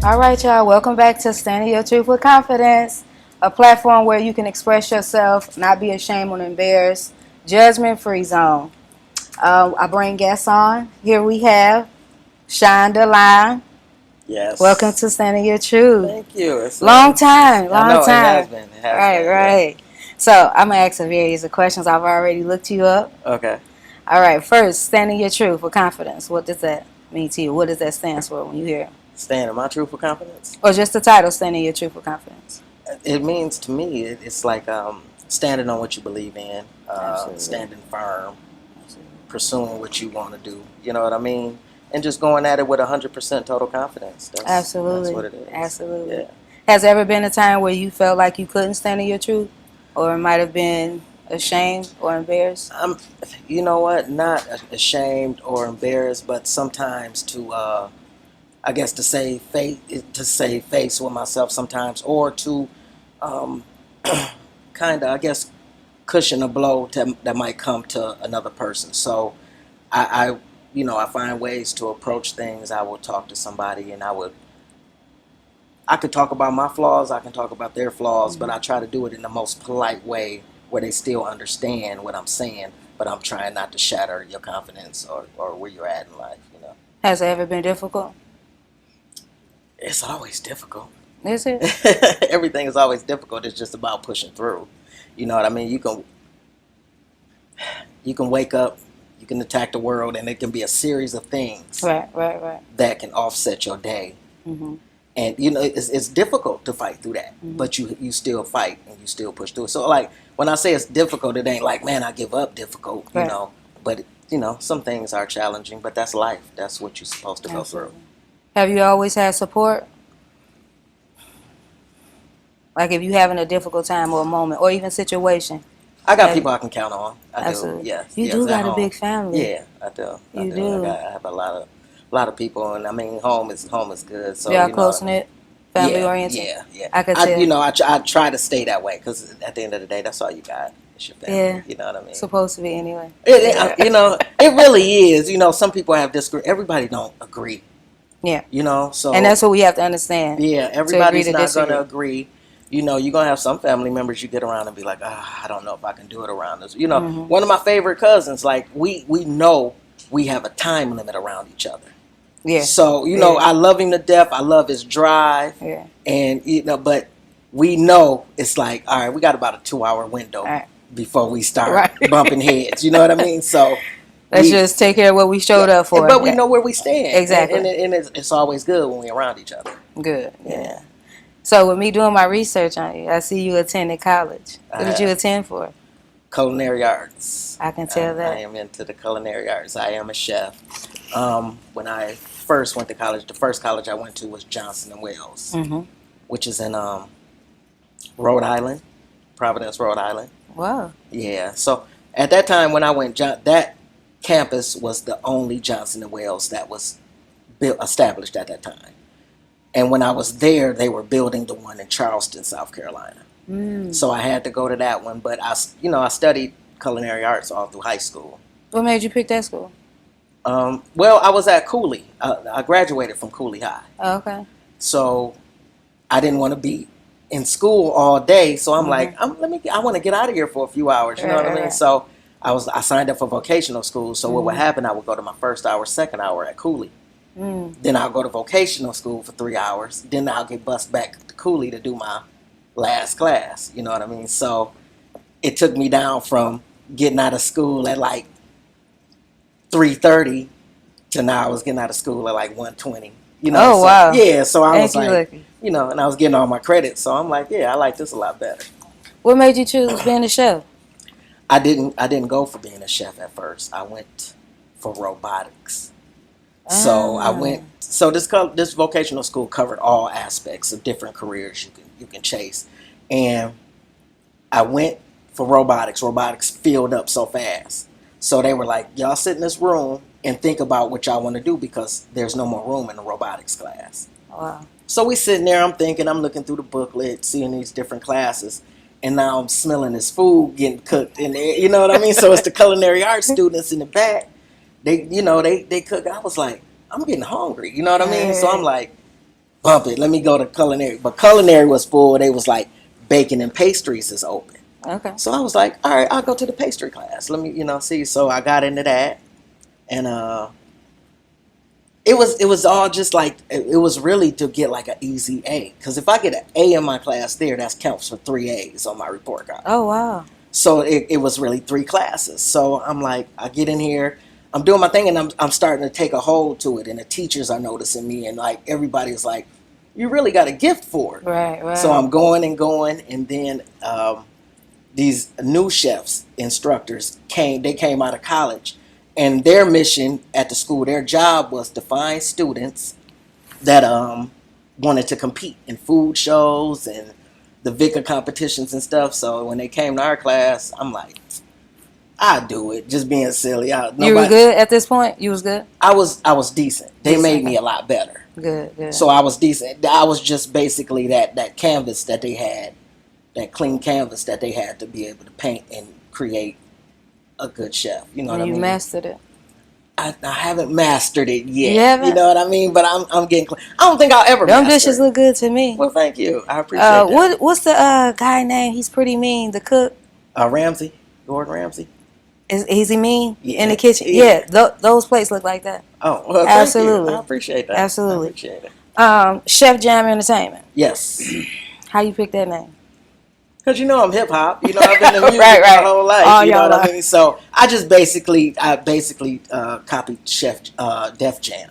All right, y'all. Welcome back to Standing Your Truth with Confidence, a platform where you can express yourself, not be ashamed or embarrassed, judgment-free zone. I bring guests on. Here we have Shonda Line. Welcome Yes. to Standing Your Truth. Thank you. Long time, I long know it has time. been. It has Right, been. Yeah. right. So I'm gonna ask a series of questions. I've already looked you up. Okay. All right. First, Standing Your Truth with Confidence. What does that mean to you? What does that stand for when you hear it? Stand in my truth with confidence. Or just the title, Standing Your Truth with Confidence. It means to me, it's like standing on what you believe in, Absolutely. standing firm, Absolutely. pursuing what you want to do. You know what I mean? And just going at it with 100% total confidence. Absolutely. That's what it is. Absolutely. Yeah. Has there ever been a time where you felt like you couldn't stand in your truth? Or might have been ashamed or embarrassed? You know what? Not ashamed or embarrassed, but sometimes I guess to save face with myself sometimes, or to kind of, I guess, cushion a blow that might come to another person. So I find ways to approach things. I will talk to somebody, and I could talk about my flaws, I can talk about their flaws, but I try to do it in the most polite way where they still understand what I'm saying, but I'm trying not to shatter your confidence or where you're at in life. Has it ever been difficult? It's always difficult. Is it? Everything is always difficult. It's just about pushing through. You know what I mean? You can wake up, you can attack the world, and it can be a series of things Right. that can offset your day. Mm-hmm. And it's difficult to fight through that, but you still fight and you still push through it. So like when I say it's difficult, it ain't like, man, I give up difficult, Right. But some things are challenging, but that's life. That's what you're supposed to go through. Have you always had support? Like if you're having a difficult time or a moment or even situation? I got people I can count on. I Absolutely. do. Yes. You yes, do at got a home. big family. Yeah, I do. You do. I have a lot of people, and I mean, home is good. So Y'all close knit, family oriented. Yeah. I could tell. I try to stay that way because at the end of the day, that's all you got. It's your family. Yeah. You know what I mean? Supposed to be anyway. It really is. Some people have disagreed. Everybody don't agree. Yeah. So and that's what we have to understand. Yeah, everybody's not disagree. going to agree. You're going to have some family members you get around and be like, I don't know if I can do it around this. One of my favorite cousins, like, we know we have a time limit around each other. Yeah. So, I love him to death. I love his drive. Yeah. And, but we know it's like, all right, we got about a 2-hour window before we start bumping heads. You know what I mean? So let's just take care of what we showed up for. But we know where we stand. Exactly. And it's always good when we're around each other. Good. Yeah. So with me doing my research on you, I see you attended college. What did you attend for? Culinary arts. I can tell that. I am into the culinary arts. I am a chef. When I first went to college, the first college I went to was Johnson & Wales, which is in Rhode Island, Providence, Rhode Island. Wow. Yeah. So at that time when I went, that campus was the only Johnson & Wales that was established at that time. And when I was there, they were building the one in Charleston, South Carolina. So I had to go to that one. But I studied culinary arts all through high school. What made you pick that school? Well, I was at Cooley. I graduated from Cooley High. Oh, okay. So I didn't want to be in school all day. So I'm like, I want to get out of here for a few hours. You know what I mean? So I signed up for vocational school. So what would happen? I would go to my first hour, second hour at Cooley. Then I'll go to vocational school for 3 hours. Then I'll get bused back to Cooley to do my last class. You know what I mean? So it took me down from getting out of school at like 3:30 to now I was getting out of school at like 1:20. Oh, wow. Yeah, so I was like, lucky. and I was getting all my credits. So I'm like, yeah, I like this a lot better. What made you choose being a chef? I didn't go for being a chef at first. I went for robotics. So I went. So this vocational school covered all aspects of different careers you can chase, and I went for robotics. Robotics filled up so fast, so they were like, "Y'all sit in this room and think about what y'all want to do because there's no more room in the robotics class." Wow. So we sitting there. I'm thinking. I'm looking through the booklet, seeing these different classes, and now I'm smelling this food getting cooked in there. You know what I mean? So it's the culinary arts students in the back. They cook. I was like, I'm getting hungry. You know what I mean? So I'm like, bump it. Let me go to culinary. But culinary was full. They was like baking and pastries is open. Okay. So I was like, all right, I'll go to the pastry class. Let me, see. So I got into that, and it was all just like it was really to get like an easy A. Because if I get an A in my class there, that counts for 3 A's on my report card. Oh wow. So it was really 3 classes. So I'm like, I get in here, I'm doing my thing, and I'm starting to take a hold to it, and the teachers are noticing me, and like everybody's like, you really got a gift for it. Right. So I'm going, and then these new chefs, instructors came out of college, and their mission at the school, their job was to find students that wanted to compete in food shows and the Vicar competitions and stuff. So when they came to our class, I'm like, I do it, just being silly. You were good at this point? You was good? I was decent. They made me a lot better. Good. So I was decent. I was just basically that canvas that they had, that clean canvas that they had to be able to paint and create a good chef. You know what I mean? You mastered it. I haven't mastered it yet. You haven't? You know what I mean? But I'm getting close. I don't think I'll ever Them master dishes it. look good to me. Well, thank you. I appreciate that. What's the guy name? He's pretty mean. The cook. Ramsay? Gordon Ramsay? Is he mean in the Yeah. kitchen? Yeah. Those plates look like that. Oh, well, Absolutely. Thank you. I appreciate that. Absolutely. I appreciate it. Chef Jam Entertainment. Yes. How you pick that name? Because I'm hip hop. I've been in music Right. my whole life. All you know your what I life. mean? So I basically copied Chef Def Jam.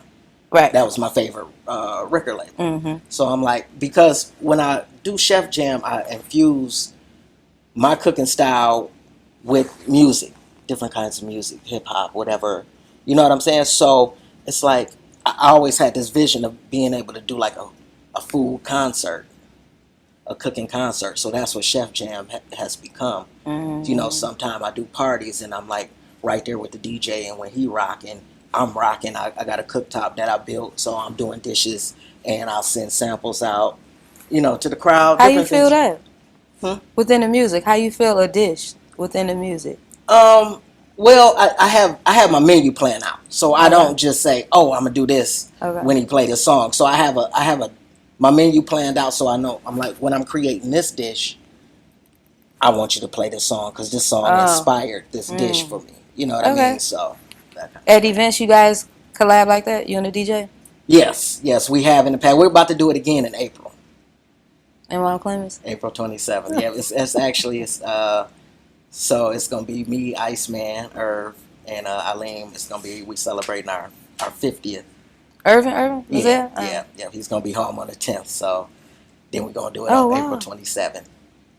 Right. That was my favorite record label. Mm-hmm. So I'm like, because when I do Chef Jam, I infuse my cooking style with music, different kinds of music, hip hop, whatever. You know what I'm saying? So it's like I always had this vision of being able to do like a food concert, a cooking concert. So that's what Chef Jam has become. Mm-hmm. Sometime I do parties and I'm like right there with the DJ, and when he rocking, I'm rocking. I got a cooktop that I built, so I'm doing dishes and I'll send samples out, to the crowd. How you feel that? Within the music? How you feel a dish within the music? Well, I have my menu plan out, so I don't just say, "Oh, I'm gonna do this" when he play this song. So I have my menu planned out, so I know I'm like, when I'm creating this dish, I want you to play this song because this song inspired this dish for me. You know what I mean? So at events, you guys collab like that? You and the DJ? Yes, we have in the past. We're about to do it again in April. In Mount Clemens? April 27th. Yeah, it's actually so it's gonna be me, Iceman, Irv, and Aleem. It's gonna be, we celebrating our 50th. Irvin? Yeah. He's gonna be home on the 10th. So then we're gonna do it on April 27th,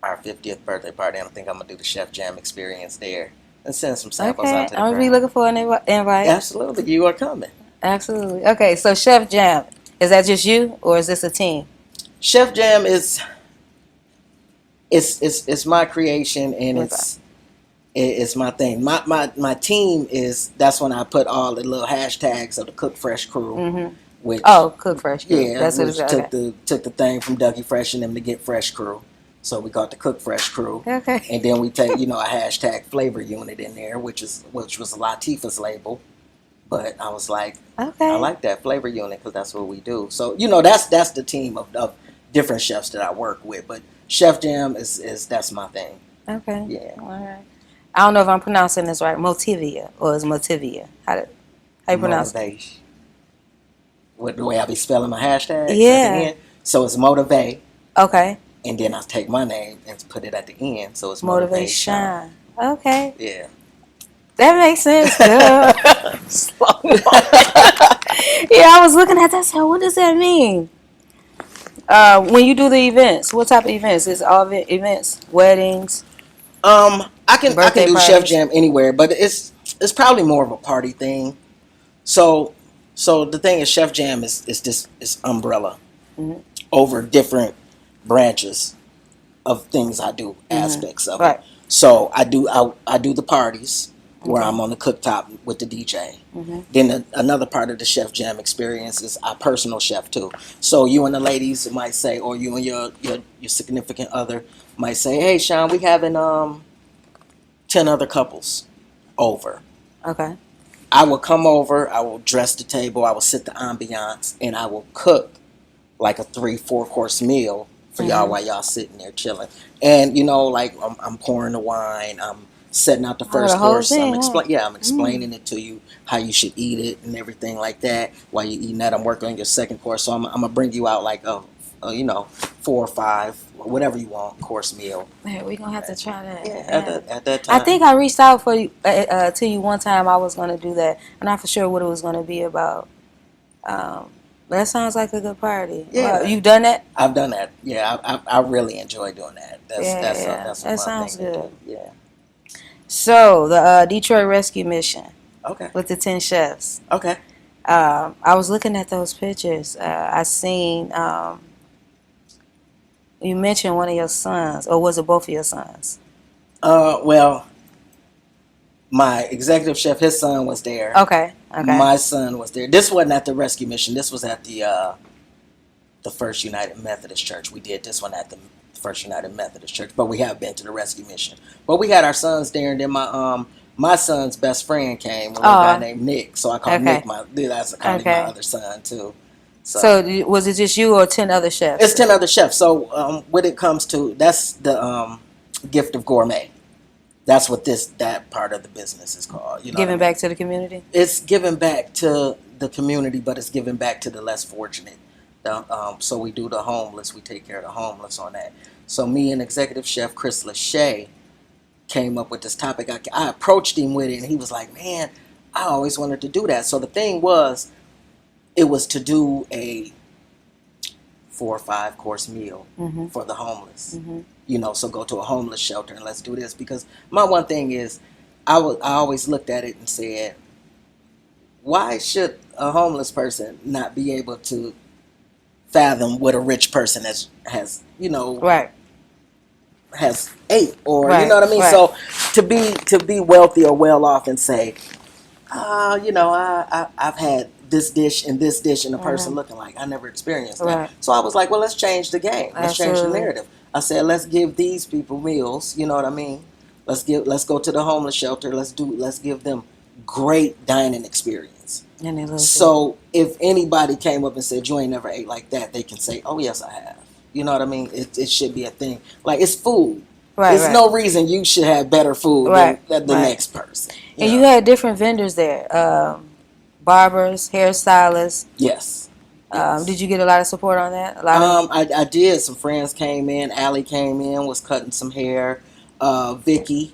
our 50th birthday party. And I think I'm gonna do the Chef Jam experience there and send some samples out to the I'm gonna be looking for an invite. Absolutely, you are coming. Absolutely. Okay, so Chef Jam, is that just you or is this a team? Chef Jam is it's my creation, and it's my thing. My team that's when I put all the little hashtags of the Cook Fresh crew. Mm-hmm. Which, Cook Fresh crew. Yeah, that's what it's took the thing from Dougie Fresh and them to Get Fresh crew. So we got the Cook Fresh crew. Okay. And then we take, a hashtag flavor unit in there, which was Latifah's label. But I was like, I like that flavor unit because that's what we do. So, that's the team of different chefs that I work with. But Chef Jam is that's my thing. Okay. Yeah. All right. I don't know if I'm pronouncing this right. Motivia or is Motivia? How you pronounce it? What, the way I be spelling my hashtag? Yeah. So it's Motivate. Okay. And then I take my name and put it at the end. So it's Motivation. Okay. Yeah. That makes sense, girl. Yeah, I was looking at that. So what does that mean? When you do the events, what type of events? Is all events, weddings? I can do parties? Chef Jam anywhere, but it's probably more of a party thing. So the thing is, Chef Jam is this umbrella over different branches of things I do, aspects of it. So I do the parties where I'm on the cooktop with the DJ. Then another part of the Chef Jam experience is our personal chef too. So you and the ladies might say, or you and your significant other might say, "Hey, Sean, we having 10 other couples over." Okay. I will come over, I will dress the table, I will set the ambiance, and I will cook like a 3-4 course meal for y'all while y'all sitting there chilling. And like I'm pouring the wine, I'm setting out the first the whole course. thing, I'm explaining it to you how you should eat it and everything like that. While you're eating that, I'm working on your second course. So I'm gonna bring you out like a 4 or 5, whatever you want, course meal. Man, we're gonna have to try that. Yeah, at that time. I think I reached out for you to you one time. I was gonna do that. I'm not for sure what it was gonna be about. That sounds like a good party. Yeah, You've done that? I've done that. Yeah, I really enjoy doing that. That's that a fun sounds thing to good. do. Yeah. So the Detroit Rescue Mission Okay. with the 10 chefs. Okay. I was looking at those pictures. I seen you mentioned one of your sons, or was it both of your sons? Well, my executive chef, his son was there. Okay. My son was there. This wasn't at the rescue mission. This was at the First United Methodist Church. We did this one at the First United Methodist Church, but we have been to the rescue mission. But we had our sons there, and then my son's best friend came, a guy named Nick. So I called Nick my other son too. So was it just you or 10 other chefs? It's 10 other chefs. So when it comes to, that's the gift of gourmet. That's what that part of the business is called. Giving back to the community? It's giving back to the community, but it's giving back to the less fortunate. So we do the homeless. We take care of the homeless on that. So me and executive chef Chris Lachey came up with this topic. I approached him with it, and he was like, man, I always wanted to do that. So the thing was, it was to do a 4 or 5 course meal for the homeless. So go to a homeless shelter and let's do this. Because my one thing is, I always looked at it and said, why should a homeless person not be able to fathom what a rich person has ate, or you know what I mean? So to be wealthy or well off and say, I've had this dish and this dish, and a person looking like I never experienced that. So I was like, well, let's change the game. Let's change the narrative. I said, let's give these people meals. You know what I mean? Let's go to the homeless shelter. Let's give them great dining experience. So if anybody came up and said you ain't never ate like that, they can say, oh yes, I have. You know what I mean? It should be a thing. Like, it's food. There's no reason you should have better food than the next person. You had different vendors there. Barbers, hairstylists. Yes. Did you get a lot of support on that? I did. Some friends came in. Allie came in, was cutting some hair. Vicky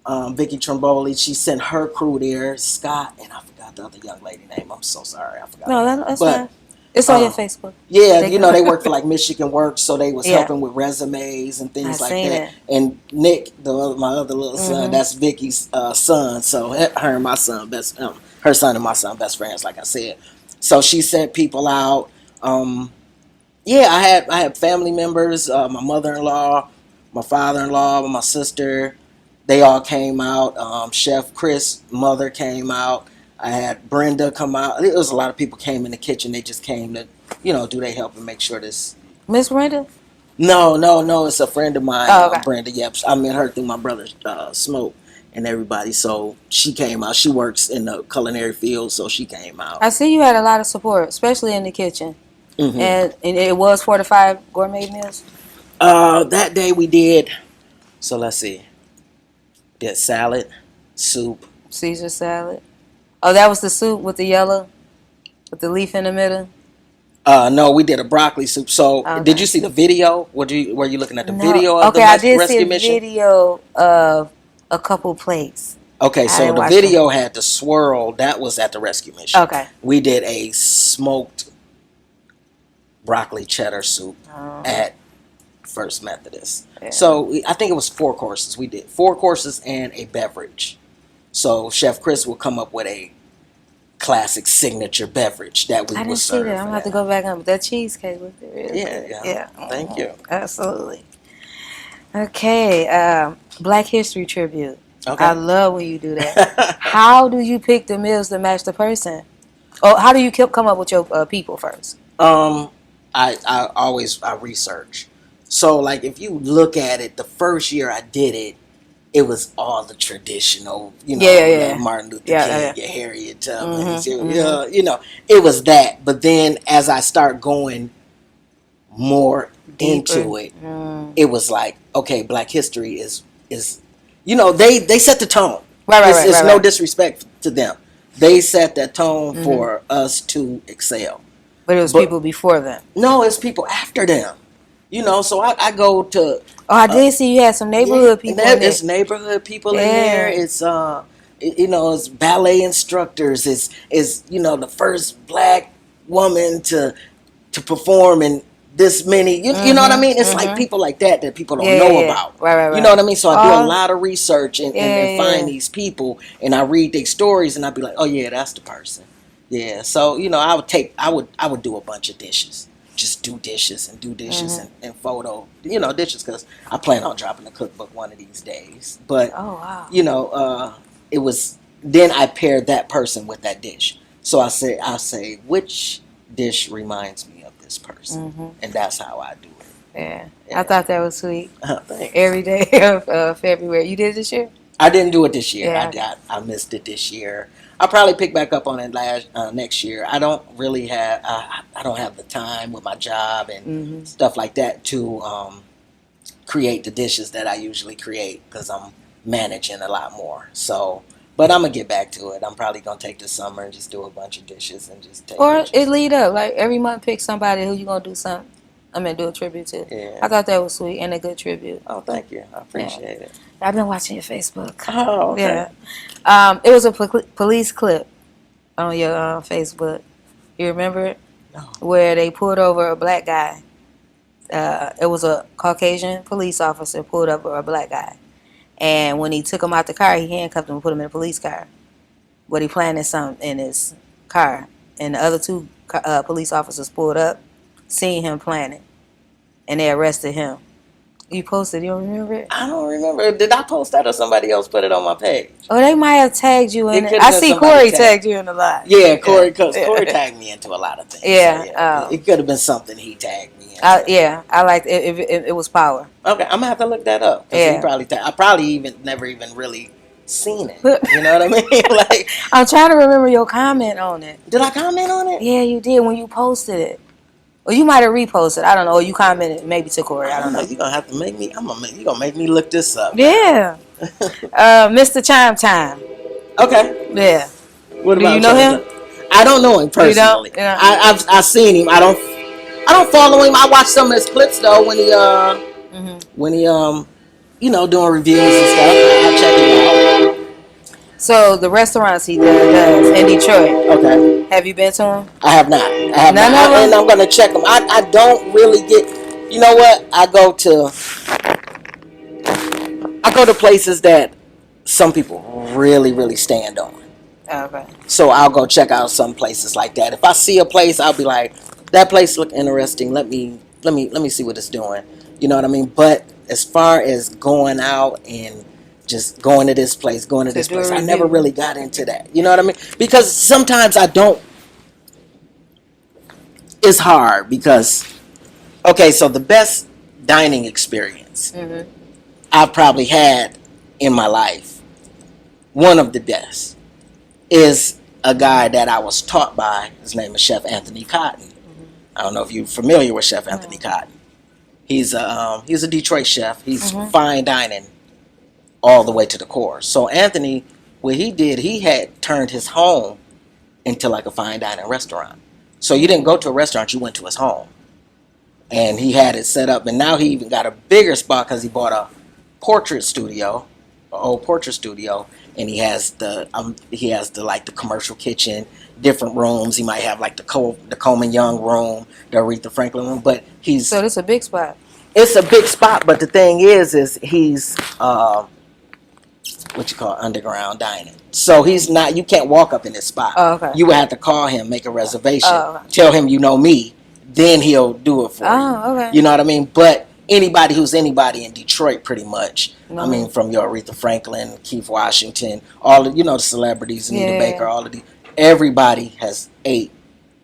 Tromboli, she sent her crew there. Scott, and I forgot the other young lady name. I'm so sorry, I forgot. No, that's fine. It's on your Facebook. Yeah, they work for like Michigan Works, so they was helping with resumes and things like that. And Nick, my other little son, that's Vicky's son. So her and my son, her son and my son, best friends, like I said. So she sent people out. I had family members, my mother-in-law, my father-in-law, my sister. They all came out. Chef Chris' mother came out. I had Brenda come out. There was a lot of people came in the kitchen. They just came to, do they help and make sure this. Miss Brenda? No. It's a friend of mine, okay. Brenda. Yep, I met her through my brother Smoke and everybody. So she came out. She works in the culinary field, so she came out. I see you had a lot of support, especially in the kitchen. And it was 4 to 5 gourmet meals? That day we did, so let's see. Did salad, soup. Caesar salad. Oh, that was the soup with the yellow, with the leaf in the middle? No, we did a broccoli soup. So, Did you see the video? Were you looking at the video of the rescue mission? Okay, I did see a video of a couple plates. Okay, so the video had the swirl. That was at the rescue mission. Okay. We did a smoked broccoli cheddar soup at First Methodist. Yeah. So, I think it was 4 courses. We did 4 courses and a beverage. So Chef Chris will come up with a classic signature beverage that we will serve. I didn't see that. I'm going to have to go back on. But that cheesecake was really Yeah. Thank you. Absolutely. Okay. Black History Tribute. Okay. I love when you do that. How do you pick the meals to match the person? Or how do you come up with your people first? I always research. So, like, if you look at it, the first year I did it, it was all the traditional, Martin Luther King, your Harriet Tubman, it was that. But then as I start going more Deeper. into it, it was like, okay, Black history is they set the tone. It's no disrespect to them. They set that tone for us to excel. But it was people before them. No, it's people after them. So I go to. Oh, I did see you had some neighborhood people in there. It's neighborhood people in there. It's it's ballet instructors. It's the first Black woman to perform in this many. You know what I mean? It's like people like that people don't know about. Right. You know what I mean? So I do a lot of research and find these people, and I read their stories, and I'd be like, oh yeah, that's the person. Yeah. So I would do a bunch of dishes. Just do dishes and and photo, dishes, because I plan on dropping a cookbook one of these days. But, it was, then I paired that person with that dish. So I say, which dish reminds me of this person? And that's how I do it. Yeah. I thought that was sweet. Thanks. Every day of February. You did it this year? I didn't do it this year. Yeah. I missed it this year. I'll probably pick back up on it next year. I don't really have I don't have the time with my job and stuff like that to create the dishes that I usually create, because I'm managing a lot more. So, but I'm gonna get back to it. I'm probably gonna take the summer and just do a bunch of dishes and just take. Or it lead up, like every month pick somebody who you gonna do something. Do a tribute to. Yeah. I thought that was sweet and a good tribute. Oh, thank you. I appreciate it. I've been watching your Facebook. Oh, okay. Yeah. It was a police clip on your Facebook. You remember it? No. Where they pulled over a Black guy. It was a Caucasian police officer pulled over a Black guy. And when he took him out the car, he handcuffed him and put him in a police car. But he planted something in his car. And the other two police officers pulled up, seen him plant it, and they arrested him. You posted, you don't remember it? I don't remember. Did I post that or somebody else put it on my page? Oh, they might have tagged you in it. I see Corey tagged you in a lot. Yeah, Corey tagged me into a lot of things. Yeah. It could have been something he tagged me into. I liked it. It was power. Okay, I'm going to have to look that up. Yeah. I probably never even really seen it. You know what I mean? Like, I'm trying to remember your comment on it. Did I comment on it? Yeah, you did when you posted it. Or you might have reposted. I don't know. Or you commented maybe to Corey. I don't know. You're gonna have to make me. You're gonna make me look this up. Yeah. Mr. Chime Time. Okay. Yeah. What about? Do you know him? I don't know him personally. You don't? I've seen him. I don't follow him. I watch some of his clips though when he doing reviews and stuff. I check him out. So the restaurants he does in Detroit. Okay. Have you been to them? I have not. And I'm gonna check them. I don't really get. You know what? I go to places that some people really, really stand on. Okay. So I'll go check out some places like that. If I see a place, I'll be like, that place look interesting. Let me see what it's doing. You know what I mean? But as far as going out and just going to this place, I never really got into that. You know what I mean? Because sometimes I don't. It's hard because, okay, so the best dining experience I've probably had in my life, one of the best, is a guy that I was taught by. His name is Chef Anthony Cotton. I don't know if you're familiar with Chef Anthony Cotton. He's a Detroit chef. He's fine dining all the way to the core. So Anthony, what he did, he had turned his home into like a fine dining restaurant. So you didn't go to a restaurant, you went to his home. And he had it set up, and now he even got a bigger spot because he bought a old portrait studio, and he has the commercial kitchen, different rooms. He might have like the Coleman Young room, the Aretha Franklin room, but so this is a big spot. It's a big spot, but the thing is he's what you call underground dining. So he's not. You can't walk up in this spot. Oh, okay. You would have to call him, make a reservation, tell him you know me, then he'll do it for you. Oh, okay. You know what I mean? But anybody who's anybody in Detroit, pretty much. I mean, from your Aretha Franklin, Keith Washington, all the celebrities, Anita Baker, all of the everybody has ate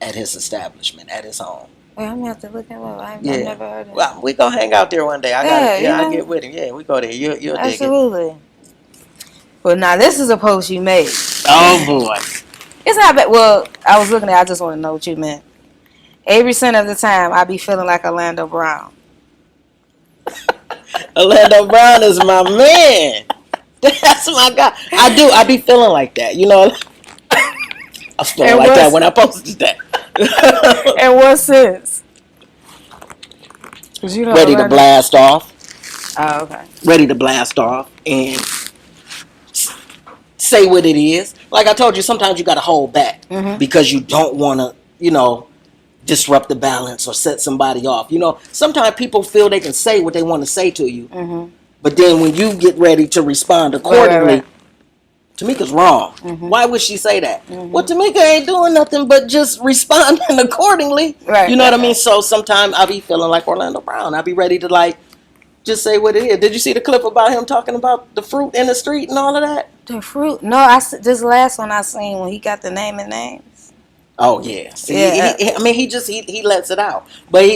at his establishment, at his home. Well, I'm gonna have to look him up. I've never heard of him. Well, we gonna hang out there one day. I get with him. Yeah, we go there. You'll dig it. Absolutely. Well, now this is a post you made. Oh boy. It's not bad. Well, I was looking at it. I just want to know what you meant. 80% of the time, I be feeling like Orlando Brown. Orlando Brown is my man. That's my guy. I do. I be feeling like that. You know, I was feeling And like that when I posted that. in what sense? Cause you know Ready to Orlando. blast off. Oh, okay. Ready to blast off and say what it is. Like I told you, sometimes you got to hold back because you don't want to, disrupt the balance or set somebody off. Sometimes people feel they can say what they want to say to you, but then when you get ready to respond accordingly, Right. Tamika's wrong. Why would she say that? Well, Tamika ain't doing nothing but just responding accordingly. Right. You know what I mean? So sometimes I be feeling like Orlando Brown. I be ready to just say what it is. Did you see the clip about him talking about the fruit in the street and all of that? The fruit? No, this last one I seen when he got the name and names. Oh yeah. See, Yeah. he lets it out. But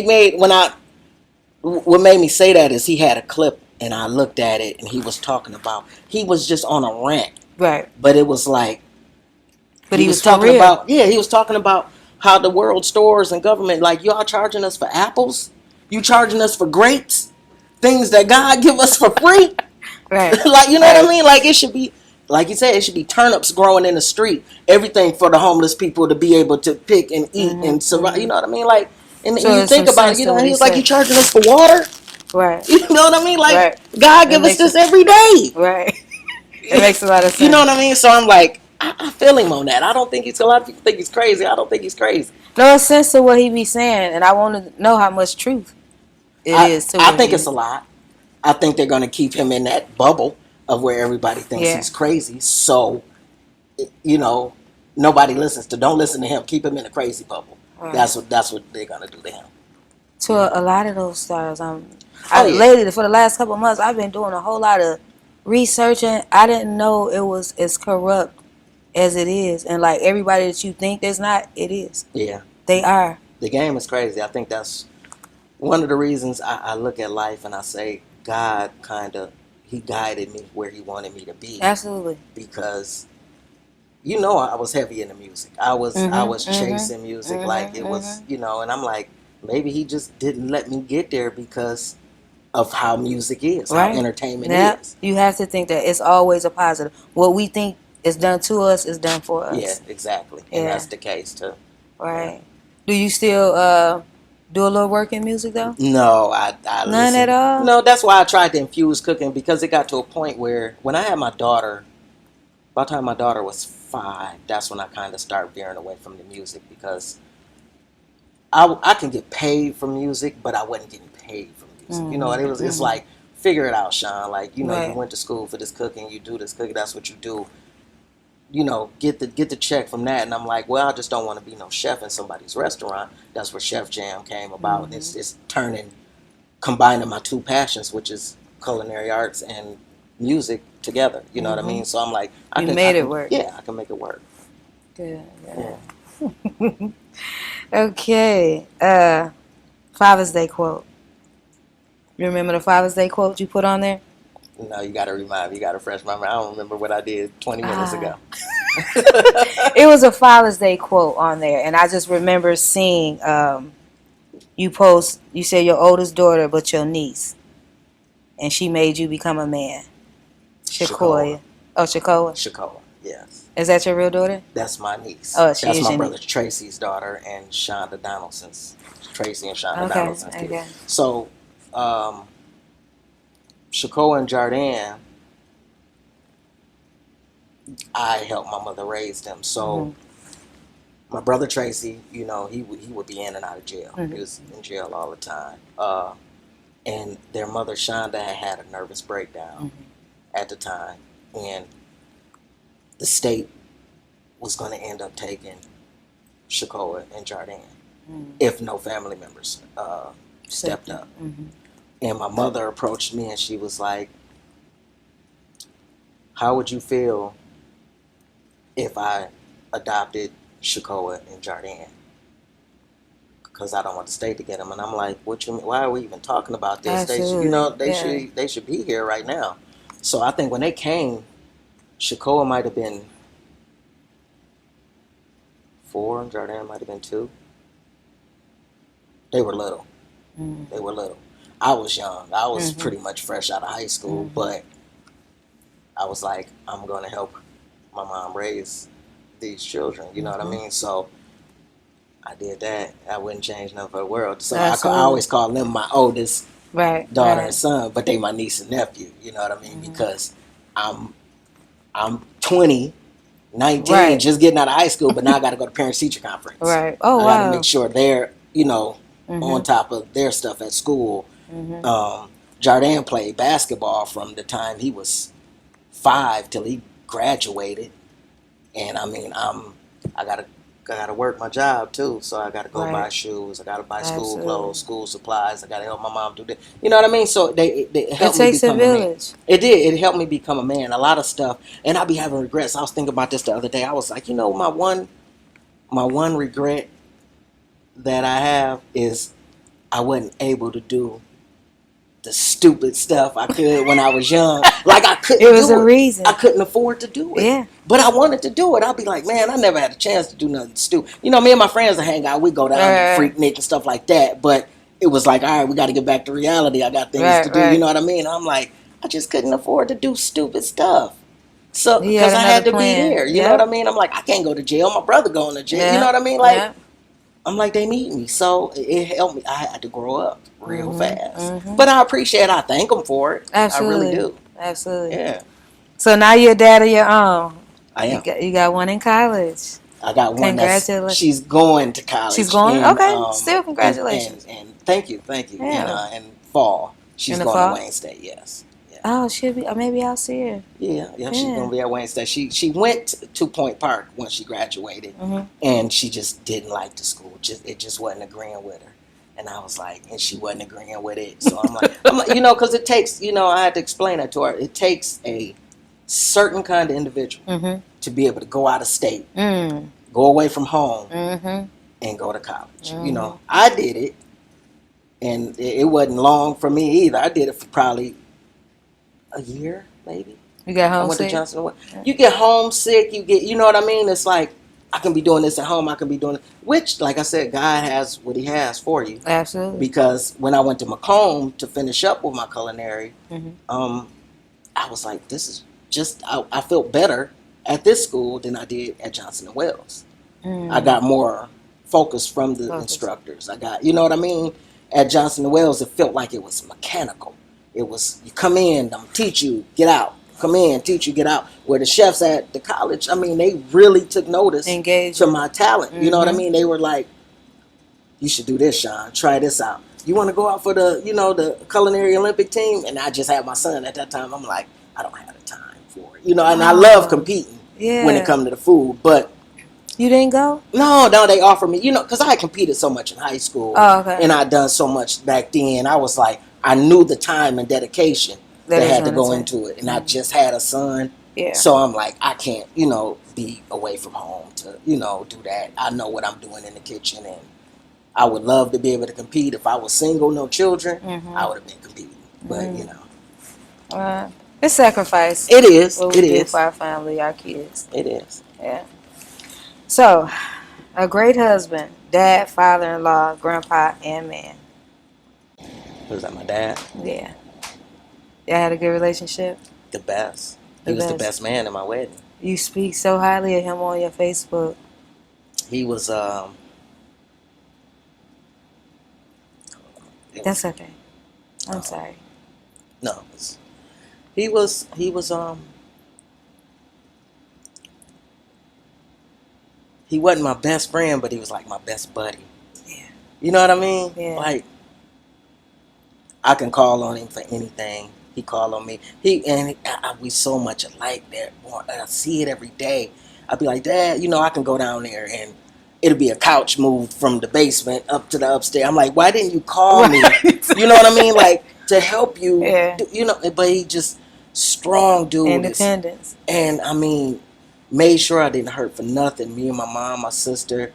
what made me say that is he had a clip and I looked at it and he was just on a rant. Right. But it was like, but he was talking real. about, he was talking about how the world stores and government, like, y'all charging us for apples? You charging us for grapes? Things that God give us for free? Right. Like, you know what I mean? Like, it should be, like you said, it should be turnips growing in the street. Everything for the homeless people to be able to pick and eat and survive. You know what I mean? Like, and you think about it, he was like, you charging us for water? Right. You know what I mean? Like, God give us this every day. Right. It makes a lot of sense. You know what I mean? So I'm like, I feel him on that. I don't think a lot of people think he's crazy. I don't think he's crazy. No sense to what he be saying, and I want to know how much truth it is to I think it's a lot. I think they're going to keep him in that bubble of where everybody thinks he's crazy. So, nobody listens to. Don't listen to him. Keep him in a crazy bubble. Right. That's what they're going to do to him. To a lot of those stars, lately for the last couple of months, I've been doing a whole lot of researching. I didn't know it was as corrupt as it is, and like everybody that you think there's not, it is. Yeah, they are. The game is crazy. I think that's one of the reasons I look at life and I say God he guided me where he wanted me to be. Absolutely. Because I was heavy into music. I was chasing music like it was, and I'm like, maybe he just didn't let me get there because of how music is, how entertainment is. You have to think that it's always a positive. What we think is done to us is done for us. Yeah, exactly. And that's the case too. Right. Yeah. Do you still do a little work in music though? No, I none at all. No, that's why I tried to infuse cooking, because it got to a point where when I had my daughter, by the time my daughter was 5, that's when I kind of started veering away from the music, because I can get paid for music, but I wasn't getting paid for music. It's like, figure it out, Sean. Like, you went to school for this cooking, you do this cooking, that's what you do. Get the check from that. And I'm like, well, I just don't want to be no chef in somebody's restaurant. That's where Chef Jam came about. And it's combining my two passions, which is culinary arts and music, together. You know what I mean? So I'm like, I can make it work. Yeah, I can make it work. Good. Yeah. Okay. Father's Day quote. You remember the Father's Day quote you put on there? No, you got to remind me. You got to refresh my memory. I don't remember what I did 20 minutes ago. It was a Father's Day quote on there, and I just remember seeing you post. You said your oldest daughter, but your niece, and she made you become a man. Shakoa. Oh, Shakoa. Shakoa. Yes. Is that your real daughter? That's my niece. Oh, that's my brother Tracy's daughter and Shonda Donaldson's. Tracy and Shonda Donaldson's kid. Okay. So, Shakoa and Jardine, I helped my mother raise them. So, my brother Tracy, he would be in and out of jail. He was in jail all the time. And their mother Shonda had a nervous breakdown at the time, and the state was going to end up taking Shakoa and Jardine if no family members stepped up. And my mother approached me and she was like, how would you feel if I adopted Shakoa and Jardine? Because I don't want the state to get them. And I'm like, what you mean? Why are we even talking about this? They should be here right now. So I think when they came, Shakoa might have been 4 and Jardine might have been 2. They were little. Mm-hmm. They were little. I was young. I was Mm-hmm. pretty much fresh out of high school, Mm-hmm. but I was like, I'm going to help my mom raise these children. You know what I mean? So I did that. I wouldn't change nothing for the world. So I always call them my oldest daughter and son, but they my niece and nephew. You know what I mean? Because I'm 20, 19, just getting out of high school, but now I got to go to parent teacher conference. Right. Oh, I wow. got to make sure they're on top of their stuff at school. Jardin played basketball from the time he was 5 till he graduated, and I mean I gotta work my job too, so I gotta go buy shoes, I gotta buy school clothes, school supplies, I gotta help my mom do that. You know what I mean? So it helped me become a man. It did. It helped me become a man. A lot of stuff, and I be having regrets. I was thinking about this the other day. I was like, my one regret that I have is I wasn't able to do the stupid stuff I could when I was young. Like I couldn't do it. It was a reason. I couldn't afford to do it. Yeah. But I wanted to do it. I'd be like, man, I never had a chance to do nothing stupid. Me and my friends would hang out. We'd go down to Freaknik and stuff like that. But it was like, all right, we got to get back to reality. I got things to do. You know what I mean? I'm like, I just couldn't afford to do stupid stuff. So, because I had to be there. You know what I mean? I'm like, I can't go to jail. My brother going to jail. You know what I mean? Like, I'm like, they need me. So it helped me. I had to grow up real fast. But I appreciate it. I thank them for it. Absolutely. I really do. Absolutely. Yeah. So now you're a dad of your own. I am. You got one in college. I got one. Congratulations. She's going to college. She's going? Okay. Still congratulations. And thank you. Yeah. And fall. She's going to Wayne State, yes. Yeah. Oh, she'll be. Maybe I'll see her. Yeah. She's going to be at Wayne State. She went to Point Park when she graduated, and she just didn't like the school. It just wasn't agreeing with her. And I was like, and she wasn't agreeing with it. So I'm like, because it takes, I had to explain that to her. It takes a certain kind of individual to be able to go out of state, go away from home, and go to college. I did it, and it wasn't long for me either. I did it for probably a year, maybe. You got homesick? I went to Johnson. You get homesick. You know what I mean? It's like, I can be doing this at home. I can be doing it. Which, like I said, God has what he has for you. Absolutely. Because when I went to Macomb to finish up with my culinary, I was like, this is just, I felt better at this school than I did at Johnson & Wales. I got more focus from the instructors. I got, you know what I mean? At Johnson & Wales, it felt like it was mechanical. It was, you come in, I'm teach you, get out. Come in, teach you, get out. Where the chefs at the college, I mean, they really took notice to my talent. You know what I mean? They were like, you should do this, Sean. Try this out. You want to go out for the, the culinary Olympic team? And I just had my son at that time. I'm like, I don't have the time for it. And I love competing when it comes to the food. But you didn't go? No, they offered me, because I had competed so much in high school. Oh, okay. And I'd done so much back then. I was like, I knew the time and dedication that had to go into it. And I just had a son. Yeah. So I'm like, I can't, be away from home to, do that. I know what I'm doing in the kitchen. And I would love to be able to compete. If I was single, no children, I would have been competing. But, it's sacrifice. It is. What we do for our family, our kids. It is. Yeah. So, a great husband, dad, father-in-law, grandpa, and man. Was that my dad? Yeah. Y'all had a good relationship? The best. He was the best man in my wedding. You speak so highly of him on your Facebook. He was, That's okay. I'm sorry. No. He was, he wasn't my best friend, but he was like my best buddy. Yeah. You know what I mean? Yeah. Like, I can call on him for anything. He called on me. We so much alike there. I see it every day. I'd be like, Dad, I can go down there and it'll be a couch moved from the basement up to the upstairs. I'm like, why didn't you call me? You know what I mean? Like, to help you. Yeah. But he just strong dude. Independence. And I mean, made sure I didn't hurt for nothing. Me and my mom, my sister.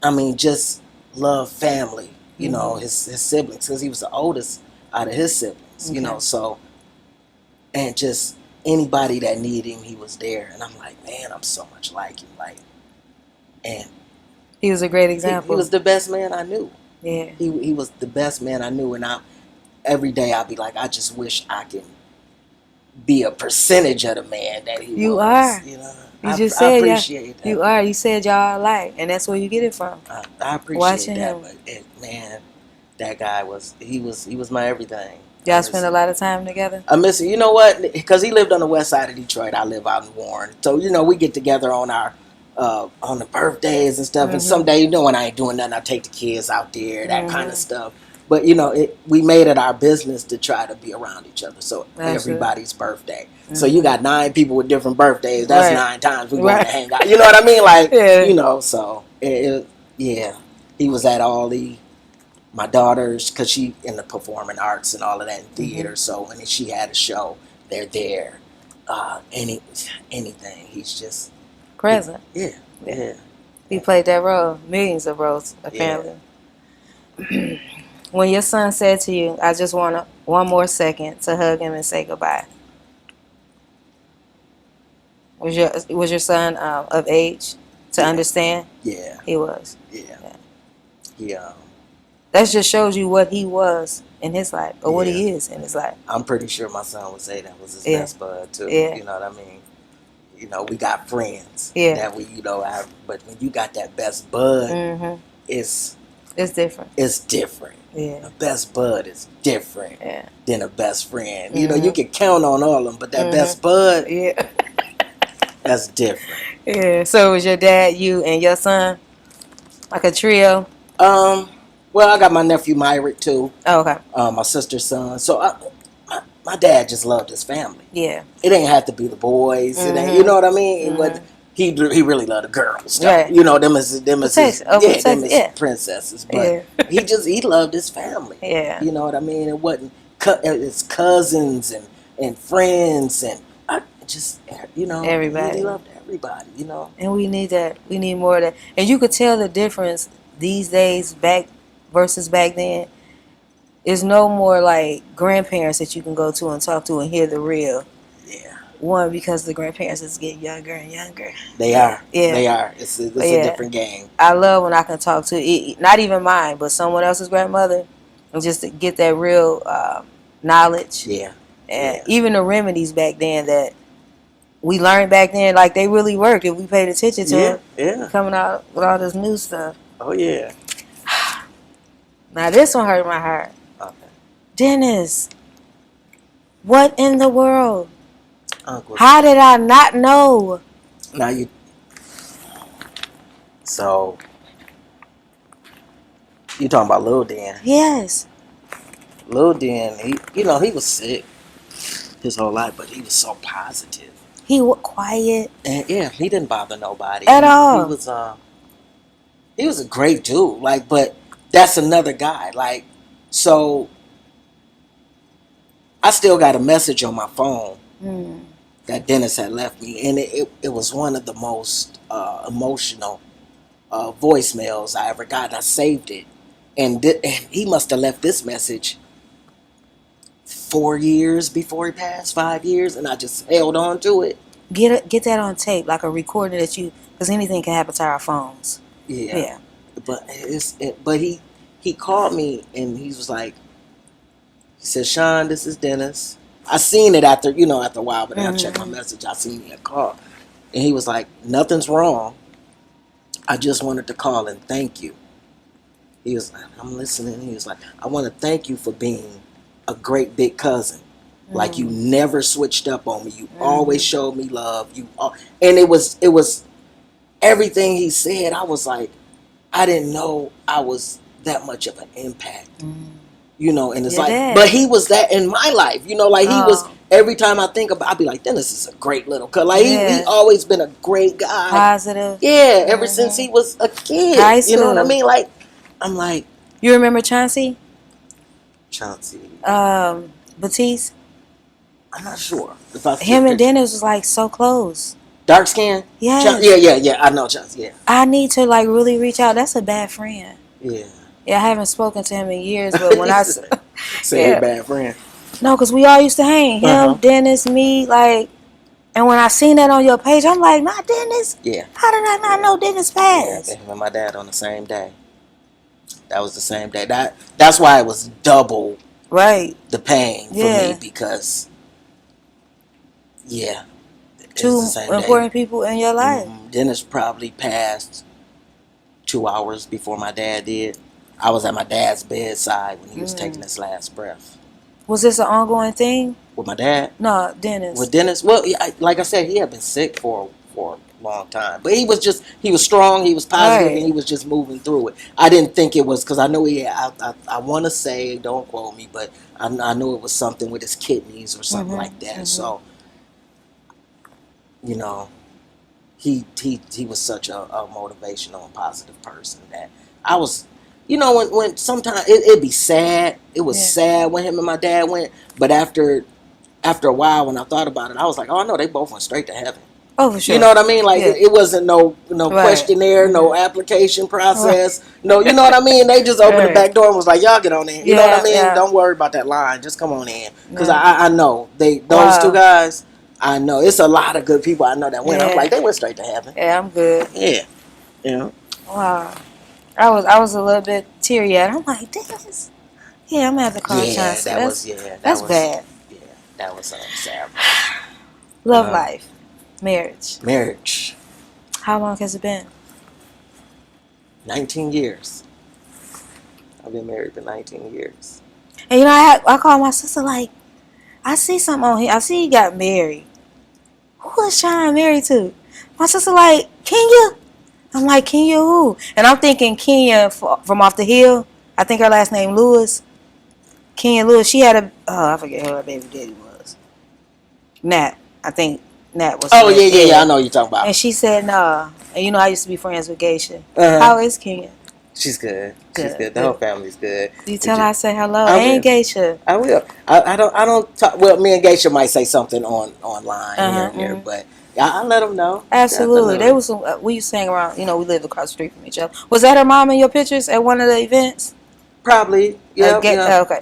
I mean, just love family. His siblings, because he was the oldest out of his siblings. So, and just anybody that needed him, he was there. And I'm like, man, I'm so much like him. And he was a great example. He was the best man I knew. Yeah. He was the best man I knew, and every day I'll be like, I just wish I can be a percentage of the man that he You was. are. You know, You just I said appreciate that. You are. You said y'all alike, and that's where you get it from. I appreciate Watching that, him. but man, that guy was my everything. Y'all spend a lot of time together. I miss it. You know what? Because he lived on the west side of Detroit. I live out in Warren, so we get together on our on the birthdays and stuff. And someday, when I ain't doing nothing, I take the kids out there, that kind of stuff. But we made it our business to try to be around each other. So everybody's birthday. So you got 9 people with different birthdays. That's 9 times we're going to hang out. You know what I mean? Like, so yeah, he was at all my daughters, because she in the performing arts and all of that in theater. So when she had a show, they're there. Anything, he's just present. Yeah. He played that role, millions of roles, apparently. Yeah. When your son said to you, I just want one more second to hug him and say goodbye, was your son of age to understand? Yeah. He was. Yeah. That just shows you what he was in his life, or what he is in his life. I'm pretty sure my son would say that was his best bud too. Yeah. You know what I mean? We got friends that we have, but when you got that best bud, it's different. It's different. Yeah. The best bud is different than a best friend. You can count on all of them, but that best bud, that's different. Yeah. So it was your dad, you, and your son, like a trio? Well, I got my nephew Myrick too. Oh, okay. My sister's son. So my dad just loved his family. Yeah. It ain't have to be the boys. It ain't, you know what I mean? He really loved the girls. Right. Them is princesses. But he loved his family. Yeah. You know what I mean? It wasn't his cousins and friends and everybody. He loved everybody. And we need that. We need more of that. And you could tell the difference these days versus back then. There's no more like grandparents that you can go to and talk to and hear the real. Yeah. One, because the grandparents is getting younger and younger. They are. Yeah. They are. It's a different game. I love when I can talk to not even mine, but someone else's grandmother, and just to get that real knowledge. Yeah. And even the remedies back then that we learned back then, like they really worked if we paid attention to it. Yeah. Coming out with all this new stuff. Oh yeah. Now this one hurt my heart. Okay. Dennis, what in the world? Uncle. How did I not know? Now So you talking about Lil Dan? Yes. Lil Dan, he was sick his whole life, but he was so positive. He was quiet. And he didn't bother nobody at all. He was a great dude. Like, but that's another guy. Like, so I still got a message on my phone that Dennis had left me, and it was one of the most emotional voicemails I ever got. I saved it, and he must have left this message 4 years before he passed, 5 years, and I just held on to it. Get that on tape, like a recording because anything can happen to our phones. Yeah. But he called me and he was like, he said, Sean, this is Dennis. I seen it after a while, but then I checked my message. I seen he had called, and he was like, nothing's wrong. I just wanted to call and thank you. He was like, I'm listening. He was like, I want to thank you for being a great big cousin. Like, you never switched up on me. You always showed me love. And it was everything he said. I was like, I didn't know I was that much of an impact. And it's but he was that in my life. He was, every time I think about, I'd be like, Dennis is a great little cuz. Like, he always been a great guy. Positive. Yeah, ever since he was a kid. High school. You know what I mean? Like, I'm like. You remember Chauncey? Chauncey. Batiste? I'm not sure. Him and Dennis was like so close. Dark skin? Yes. Yeah. I know Chauncey. Yeah. I need to like really reach out. That's a bad friend. Yeah. Yeah, I haven't spoken to him in years, but when I say bad friend. No, because we all used to hang. Him, Dennis, me, like, and when I seen that on your page, I'm like, not Dennis. Yeah. How did I not know Dennis passed? Yeah, him and my dad on the same day. That was the same day. That's why it was double Right. the pain for Yeah. me because, yeah, it's Two the same important day. people in your life. Dennis probably passed 2 hours before my dad did. I was at my dad's bedside when he was taking his last breath. Was this an ongoing thing? With my dad? No, Dennis. With Dennis? Well, like I said, he had been sick for a long time. But he was strong, he was positive, Right. and he was just moving through it. I didn't think it was, because I know I want to say, don't quote me, but I know it was something with his kidneys or something like that. So, you know, he was such a motivational and positive person that I was, when sometimes it'd be sad. It was sad when him and my dad went, but after a while, when I thought about it, I was like, oh no, they both went straight to heaven. Oh, for sure. You know what I mean? Like it wasn't no questionnaire, no application process. No, you know what I mean? They just opened the back door and was like, y'all get on in. You know what I mean? Don't worry about that line. Just come on in. Because I know those two guys. I know it's a lot of good people I know that went. I'm like, they went straight to heaven. Yeah, I'm good. Yeah. Yeah. Wow. I was a little bit teary eyed. I'm like, this. Yeah, I'm gonna have to call Chauncey. That's bad. Yeah, that was sad. Love life. Marriage. How long has it been? 19 years. I've been married for 19 years. And I called my sister like, I see something on here. I see you got married. Who is Sean married to? My sister like, Kenya? I'm like, Kenya who? And I'm thinking Kenya from Off the Hill. I think her last name Lewis. Kenya Lewis. She had I forget who her baby daddy was. Nat. I think Nat was. Oh, yeah. I know what you're talking about. And she said, nah. And I used to be friends with Geisha. How is Kenya? She's good. She's good. The whole family's good. You tell her I say hello. And Geisha. I will. I don't talk. Well, me and Geisha might say something online here and there, but I let them know. Absolutely. There was some. We used to hang around. We lived across the street from each other. Was that her mom in your pictures at one of the events? Probably. Yeah. Okay.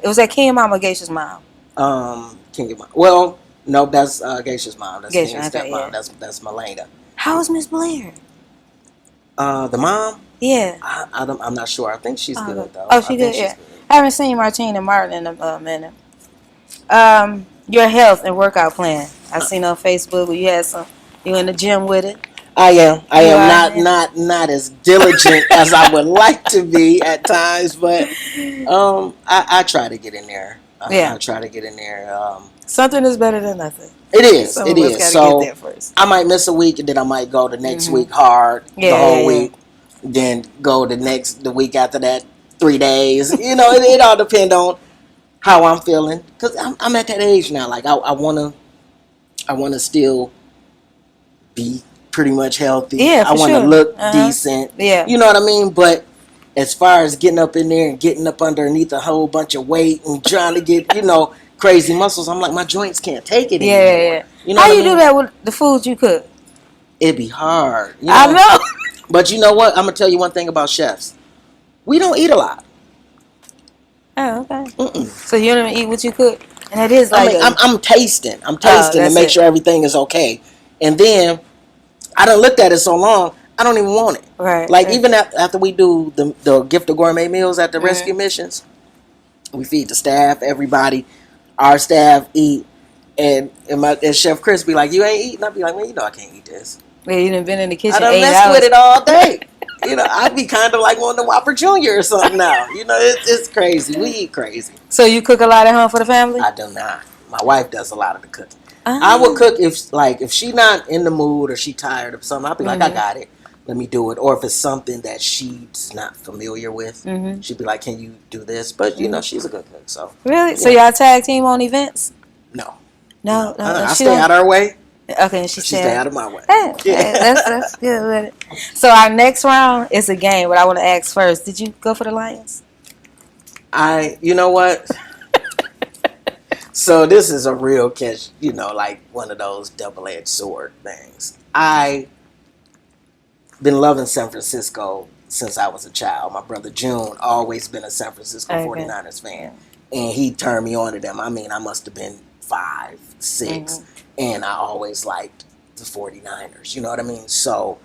It was that Kenya's mom or Geisha's mom? Kenya's mom. Well, no, that's Geisha's mom. That's Kenya's stepmom. Yeah. That's Malena. How is Miss Blair? The mom? Yeah. I'm not sure. I think she's good though. Oh, she's good. Yeah. I haven't seen Martine and Martin in a minute. Your health and workout plan. I seen on Facebook where you had you in the gym with it. I am not as diligent as I would like to be at times, but I try to get in there. I try to get in there. Something is better than nothing. It is. So get there first. I might miss a week, and then I might go the next week hard, the whole week. Then go the week after that, 3 days. It all depends on how I'm feeling. Because I'm at that age now. Like I wanna still be pretty much healthy. Yeah, I want to look decent. Yeah. You know what I mean? But as far as getting up in there and getting up underneath a whole bunch of weight and trying to get, crazy muscles, I'm like, my joints can't take it anymore. Yeah. How you do that with the foods you cook? It'd be hard. I know. But you know what? I'm going to tell you one thing about chefs. We don't eat a lot. Oh, okay. Mm-mm. So you don't even eat what you cook? And it is like I'm tasting. I'm tasting to make sure everything is okay. And then I done looked at it so long, I don't even want it. Right. Like even after we do the gift of gourmet meals at the rescue missions, we feed the staff, everybody. Our staff eat. And Chef Chris be like, you ain't eating? I'd be like, well, I can't eat this. Yeah, you done been in the kitchen I done 8 messed hours. with it all day. I'd be kind of like wanting to Whopper Jr. or something now. It's crazy. We eat crazy. So you cook a lot at home for the family? I do not. My wife does a lot of the cooking. I would cook if she not in the mood or she tired of something. I'll be like, I got it. Let me do it. Or if it's something that she's not familiar with, she'd be like, can you do this? But, she's a good cook. So really? Yeah. So y'all tag team on events? No. I stay out of her way. Okay, and she stay out of my way. Hey, that's good with it. So our next round is a game, but I want to ask first, did you go for the Lions? You know what? So this is a real catch, like one of those double-edged sword things. I been loving San Francisco since I was a child. My brother June always been a San Francisco 49ers fan. And he turned me on to them. I mean, I must have been 5, 6. And I always liked the 49ers. You know what I mean? So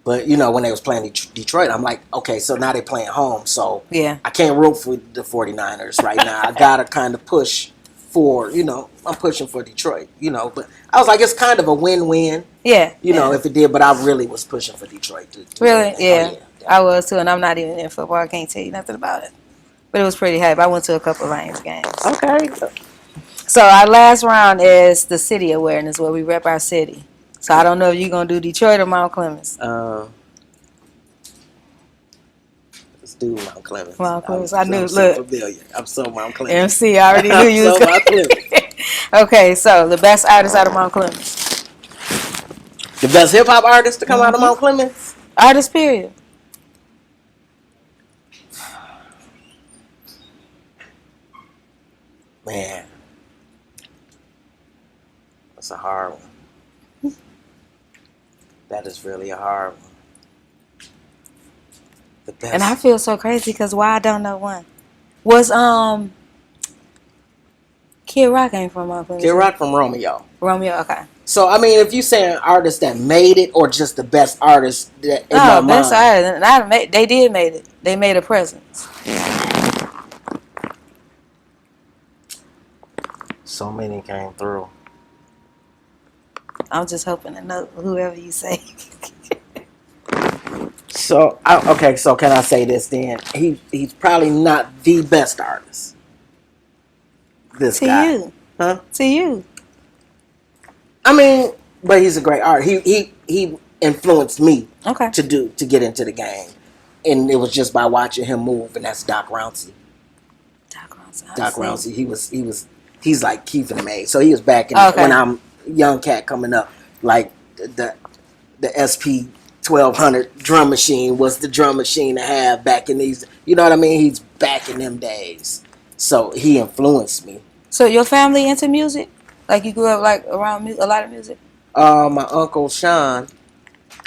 But you know, when they was playing Detroit, I'm like, okay, so now they're playing home, so Yeah. I can't root for the 49ers right now. I gotta kind of push for, you know, I'm pushing for Detroit, you know. But I was like, it's kind of a win-win, Yeah. you know, if it did. But I really was pushing for Detroit to Really? win. Yeah. Oh yeah, I was too, and I'm not even in football. I can't tell you nothing about it. But it was pretty hype. I went to a couple of Lions games. okay. So our last round is the city awareness, where we rep our city. So I don't know if you're gonna do Detroit or Mount Clemens. Let's do Mount Clemens. Mount Clemens. I'm so familiar. I'm so Mount Clemens. MC, I already knew you was so Mount Clemens. Okay, so the best artist out of Mount Clemens. The best hip hop artist to come out of Mount Clemens. Artist, period. Man, that's a hard one. That is really a hard one. The best. And I feel so crazy because why I don't know one. Was Kid Rock ain't from Mount Clemens? Kid Rock from Romeo. Romeo, okay. So I mean, if you saying artist that made it, or just the best artist that in my best mind. artist. They did made it. They made a presence. So many came through. I'm just hoping to know whoever you say. So okay, so can I say this then? He's probably not the best artist. This to guy, you, huh? To you. I mean, but he's a great artist. He influenced me to get into the game, and it was just by watching him move, and that's Doc Rouncey. Doc Rouncey. He's like Keith and May. So he was back in when I'm young cat coming up, like the SP 1200 drum machine was the drum machine to have back in these. You know what I mean? He's back in them days. So he influenced me. So your family into music? Like you grew up like around a lot of music? My uncle Sean,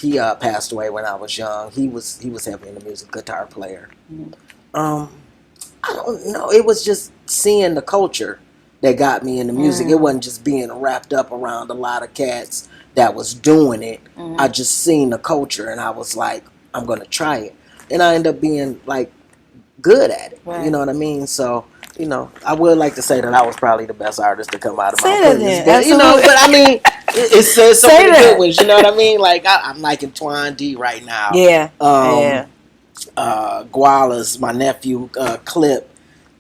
he passed away when I was young. He was heavily in the music, guitar player. I don't know. It was just seeing the culture that got me into music. It wasn't just being wrapped up around a lot of cats that was doing it. I just seen the culture, and I was like, I'm gonna try it, and I ended up being like good at it. Right. You know what I mean? So. You know, I would like to say that I was probably the best artist to come out of Mount Clemens. But, you know, but I mean, it says so many good ones. You know what I mean? Like I'm liking Twan D right now. Yeah. Guala's my nephew Clip.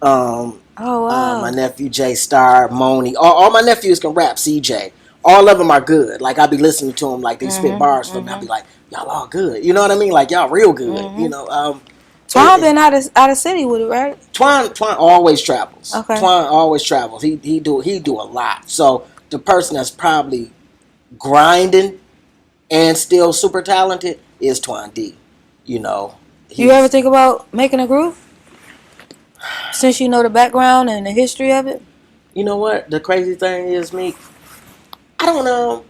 Oh wow. My nephew J Star, Moni. All my nephews can rap. CJ. All of them are good. Like I be listening to them, like they spit bars for me. I be like, y'all all good. You know what I mean? Like y'all real good. You know. Twan been out of city with it, right? Twan always travels. Okay. Twan always travels. He do a lot. So the person that's probably grinding and still super talented is Twan D. You know. You ever think about making a group? Since you know the background and the history of it? You know what? The crazy thing is, Meek, I don't know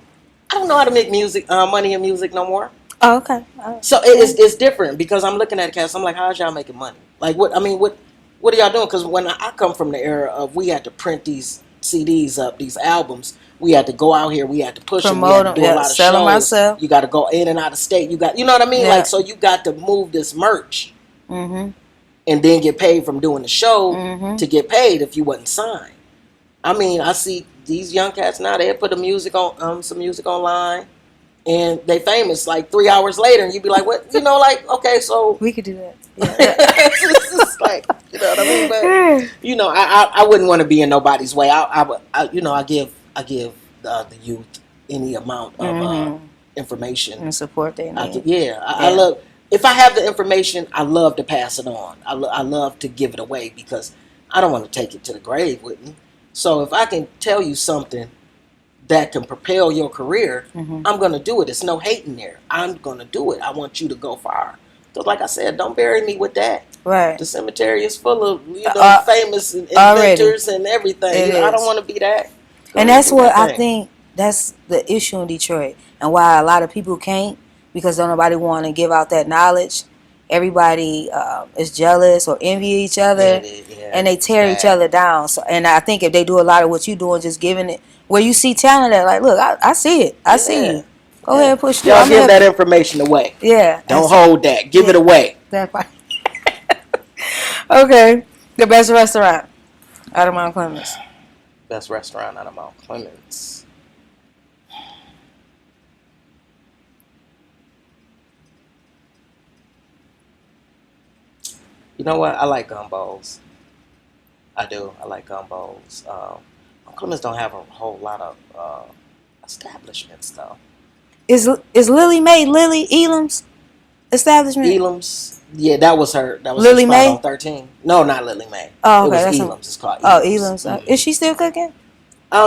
how to make music, money in music no more. Oh, okay. So it's different because I'm looking at cats. I'm like, how's y'all making money? Like what? I mean, what are y'all doing? Because when I come from the era of we had to print these CDs up, these albums. We had to go out here. We had to push them. We had to do a lot of shows. Myself. You got to go in and out of state. You know what I mean? Yeah. Like so, you got to move this merch, and then get paid from doing the show to get paid if you wasn't signed. I mean, I see these young cats now. They put the music on some music online. And they famous like 3 hours later, and you'd be like, "What? You know, like, okay, so we could do that." Yeah. It's like, you know what I mean? But you know, I wouldn't want to be in nobody's way. I give the youth any amount of information and support they need. I love. If I have the information, I love to pass it on. I love to give it away because I don't want to take it to the grave with me. So if I can tell you something that can propel your career, I'm going to do it. It's no hating there. I'm going to do it. I want you to go far. Because like I said, don't bury me with that. Right. The cemetery is full of famous inventors and everything. I don't want to be that. And that's what I think that's the issue in Detroit. And why a lot of people can't, because don't nobody want to give out that knowledge. Everybody is jealous or envy each other, and they tear each other down. So, and I think if they do a lot of what you doing, just giving it, where you see talent at, like, look, I see it. I see you. Go ahead, push through. Y'all give that information away. Yeah. Don't hold that. Give it away. That part. Okay. The best restaurant out of Mount Clemens. Best restaurant out of Mount Clemens. You know what? I like gumbos. I do. I like gumbos. Mount Clemens don't have a whole lot of establishments though. Is Lily Mae Lily Elam's establishment? Elam's. Yeah, that was her. That was Lily her spot Mae? on 13. No, not Lily Mae. Oh, it okay. was Elam's. It's called Elam's. Oh, Elam's. Is she still cooking?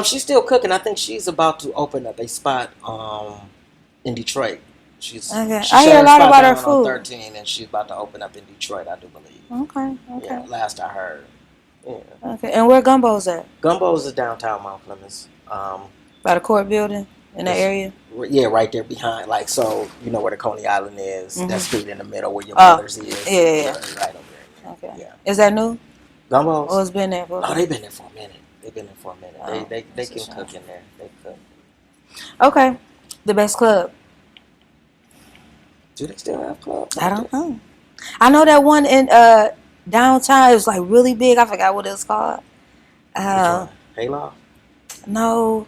She's still cooking. I think she's about to open up a spot in Detroit. She's okay. She I hear a lot about her on food. 13, and she's about to open up in Detroit, I do believe. Okay. Yeah, last I heard. Yeah. Okay. And where Gumbo's at? Gumbo's is downtown Mount Clemens. By the court building in that area? Yeah, right there behind. Like, so, you know where the Coney Island is. Mm-hmm. That street in the middle where your mother's is. Yeah. Right over there. Okay. Yeah. Is that new? Gumbo's? Or it's been there for a No, they've been there for a minute. Oh, they can cook in there. They cook. Okay. The best club? Do they still have clubs? I don't know. I know that one in downtown. It was like really big. I forgot what it was called. Hayloft? No,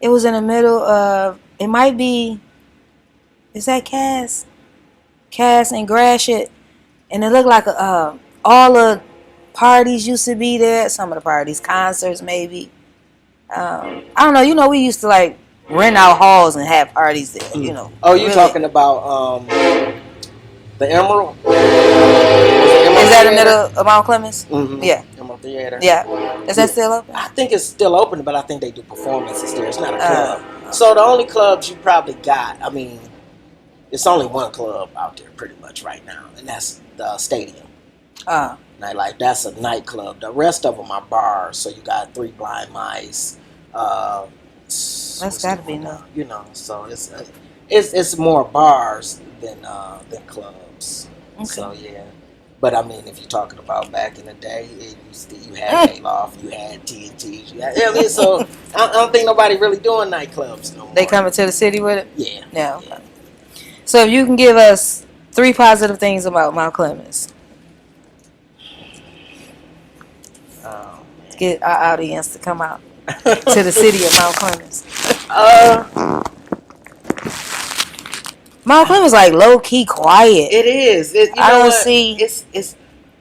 it was in the middle of. It might be. Is that Cass and Gratiot? And it looked like all the parties used to be there. Some of the parties, concerts maybe. I don't know. You know, we used to like rent out halls and have parties there. You know. Oh, you talking about the Emerald? Is that in the middle of Mount Clemens? Mm-hmm. Yeah. Emerald Theater. Yeah. Is that still open? I think it's still open, but I think they do performances there. It's not a club. So the only clubs you probably got, I mean, it's only one club out there pretty much right now, and that's the Stadium. Nightlife. That's a nightclub. The rest of them are bars. So you got Three Blind Mice. That's got to be no. You know, so it's more bars than clubs. Okay. So yeah, but I mean, if you're talking about back in the day, you had Hayloft, you had TNT, I mean, so I don't think nobody really doing nightclubs no more. They coming to the city with it? Yeah. Yeah. Okay. So if you can give us 3 positive things about Mount Clemens. Get our audience to come out to the city of Mount Clemens. Mount Clemens like low key quiet. It is. I don't see. It's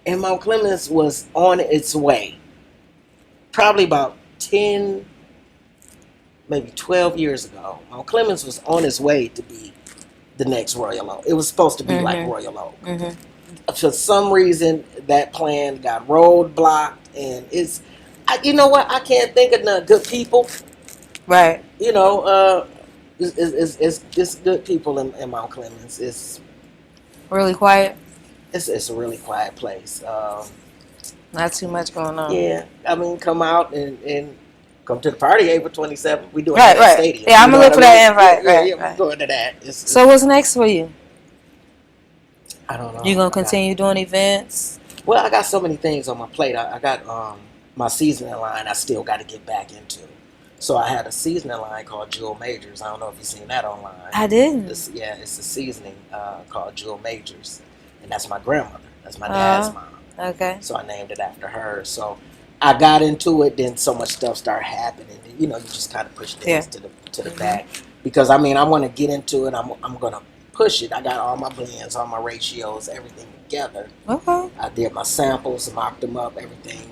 and Mount Clemens was on its way. Probably about 10, maybe 12 years ago. Mount Clemens was on its way to be the next Royal Oak. It was supposed to be like Royal Oak. Mm-hmm. For some reason, that plan got roadblocked, and you know what? I can't think of none good people. Right. You know, it's good people in Mount Clemens. It's really quiet. It's a really quiet place. Not too much going on. Yeah, I mean, come out and come to the party April 27th. We doing it at the stadium. Yeah, I'm gonna look for that invite. Yeah, we're going to that. So what's next for you? I don't know. You gonna continue doing events? Well, I got so many things on my plate. I got my seasoning line. I still got to get back into. So I had a seasoning line called Jewel Majors. I don't know if you've seen that online. I didn't. It's a seasoning called Jewel Majors, and that's my grandmother. That's my dad's mom. Okay. So I named it after her. So I got into it. Then so much stuff started happening. You know, you just kind of push things to the back because I mean I want to get into it. I'm gonna push it. I got all my blends, all my ratios, everything together. Okay. I did my samples, mocked them up. Everything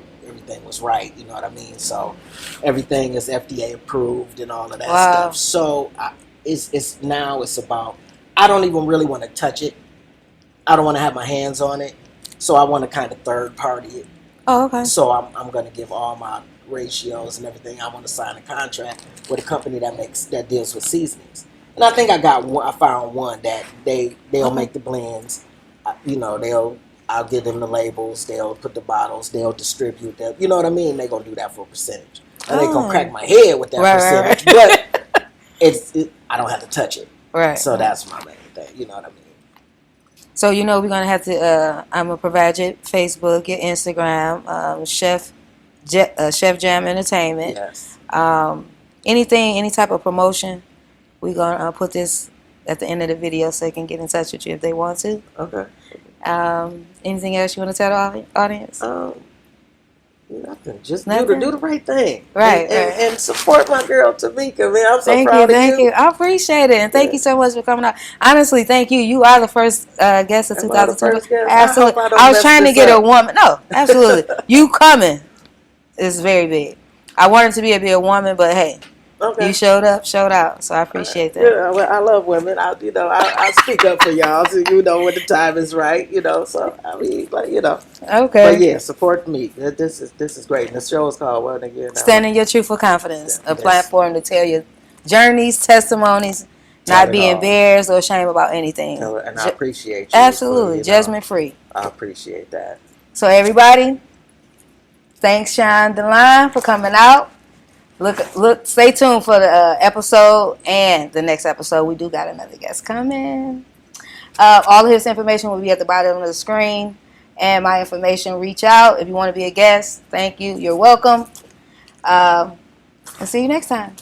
was right. You know what I mean? So everything is FDA approved and all of that stuff. So it's about. I don't even really want to touch it. I don't want to have my hands on it. So I want to kind of third party it. Oh, okay. So I'm going to give all my ratios and everything. I want to sign a contract with a company that deals with seasonings. And I think I found one that they'll make the blends. You know, I'll give them the labels. They'll put the bottles. They'll distribute them. You know what I mean? They're gonna do that for a percentage. And they're gonna crack my head with that percentage. Right. But I don't have to touch it. Right. So that's my main thing. You know what I mean? So you know we're gonna have to. I'm gonna provide your Facebook, your Instagram, Chef Jam Entertainment. Yes. Any type of promotion We're going to put this at the end of the video so they can get in touch with you if they want to. Okay. Anything else you want to tell the audience? Nothing. Just Nothing? do the right thing. Right, and support my girl Tamika, man. I'm so Thank proud you, of thank you. I appreciate it, and thank you so much for coming out. Honestly, thank you. You are the first guest of Am I the 2020. first guest? Absolutely. I hope I don't I was mess trying to this get up. a woman. No, absolutely. You coming is very big. I wanted to be a woman, but hey, you showed up, showed out. So I appreciate that. Yeah, well, I love women. I speak up for y'all, so you know when the time is right. So I mean, Okay. But yeah, support me. This is great. And the show is called what again? Stand in Your Truthful Confidence, a platform to tell your journeys, testimonies, not be embarrassed or ashamed about anything. And I appreciate you. Absolutely, judgment free. I appreciate that. So everybody, thanks Sean DeLine for coming out. Look, stay tuned for the episode and the next episode. We do got another guest coming. All of his information will be at the bottom of the screen, and my information. Reach out if you want to be a guest. Thank you. You're welcome. And see you next time.